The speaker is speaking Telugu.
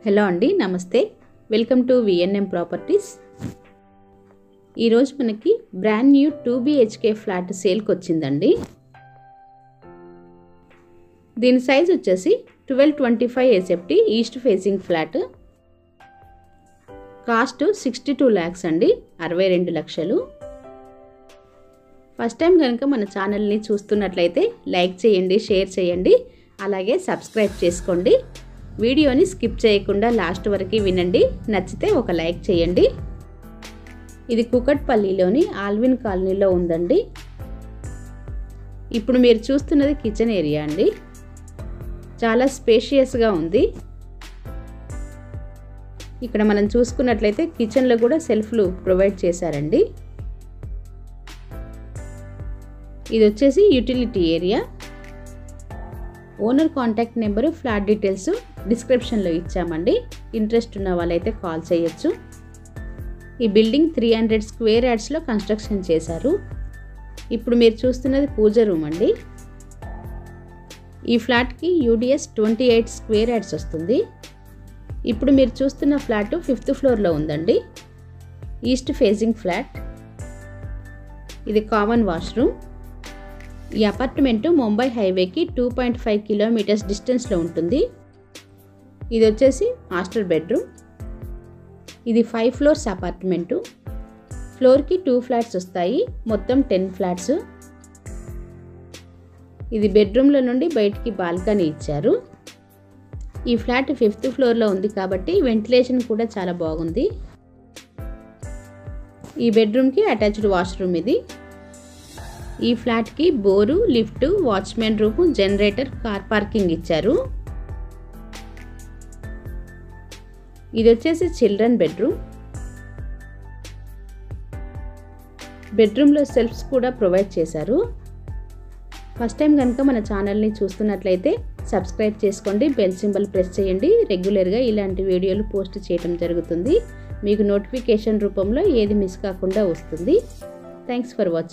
హలో అండి, నమస్తే. Welcome to VNM properties. ఈరోజు మనకి బ్రాండ్ న్యూ 2 BHK ఫ్లాట్ సేల్కి వచ్చిందండి. దీని సైజ్ వచ్చేసి 1225 SFT east facing flat. Cost 62 lakhs అండి, 62 లక్షలు. ఫస్ట్ టైం కనుక మన ఛానల్ని చూస్తున్నట్లయితే లైక్ చేయండి, షేర్ చేయండి, అలాగే సబ్స్క్రైబ్ చేసుకోండి. వీడియోని స్కిప్ చేయకుండా లాస్ట్ వరకు వినండి. నచ్చితే ఒక లైక్ చేయండి. ఇది కూకట్పల్లిలోని ఆల్విన్ కాలనీలో ఉందండి. ఇప్పుడు మీరు చూస్తున్నది కిచెన్ ఏరియా అండి. చాలా స్పేషియస్గా ఉంది. ఇక్కడ మనం చూసుకున్నట్లయితే కిచెన్లో కూడా సెల్ఫ్లు ప్రొవైడ్ చేశారండి. ఇది వచ్చేసి utility area. Owner contact number, flat details డిస్క్రిప్షన్లో ఇచ్చామండి. ఇంట్రెస్ట్ ఉన్న వాళ్ళైతే కాల్ చేయొచ్చు. ఈ బిల్డింగ్ 300 స్క్వేర్ యార్డ్స్లో కన్స్ట్రక్షన్ చేశారు. ఇప్పుడు మీరు చూస్తున్నది పూజ రూమ్ అండి. ఈ ఫ్లాట్కి యూడిఎస్ 28 స్క్వేర్ యార్డ్స్ వస్తుంది. ఇప్పుడు మీరు చూస్తున్న ఫ్లాట్ 5th ఫ్లోర్లో ఉందండి. East facing flat. ఇది కామన్ వాష్రూమ్. ఈ అపార్ట్మెంటు ముంబై హైవేకి 2.5 కిలోమీటర్స్ డిస్టెన్స్లో ఉంటుంది. ఇది వచ్చేసి మాస్టర్ బెడ్రూమ్. ఇది 5 ఫ్లోర్స్ అపార్ట్మెంటు. ఫ్లోర్కి 2 ఫ్లాట్స్ వస్తాయి, మొత్తం 10 ఫ్లాట్స్. ఇది బెడ్రూమ్లో నుండి బయటికి బాల్కనీ ఇచ్చారు. ఈ ఫ్లాట్ 5th ఫ్లోర్లో ఉంది కాబట్టి వెంటిలేషన్ కూడా చాలా బాగుంది. ఈ బెడ్రూమ్కి అటాచ్డ్ వాష్రూమ్ ఇది. ఈ ఫ్లాట్కి bore, lift, watchman room, generator, car parking ఇచ్చారు. ఇది వచ్చేసి చిల్డ్రన్ బెడ్రూమ్. బెడ్రూమ్లో సెల్ఫ్స్ కూడా ప్రొవైడ్ చేశారు. ఫస్ట్ టైం కనుక మన ఛానల్ని చూస్తున్నట్లయితే సబ్స్క్రైబ్ చేసుకోండి, బెల్ సింబల్ ప్రెస్ చేయండి. రెగ్యులర్గా ఇలాంటి వీడియోలు పోస్ట్ చేయడం జరుగుతుంది. మీకు నోటిఫికేషన్ రూపంలో ఏది మిస్ కాకుండా వస్తుంది. Thanks for watching.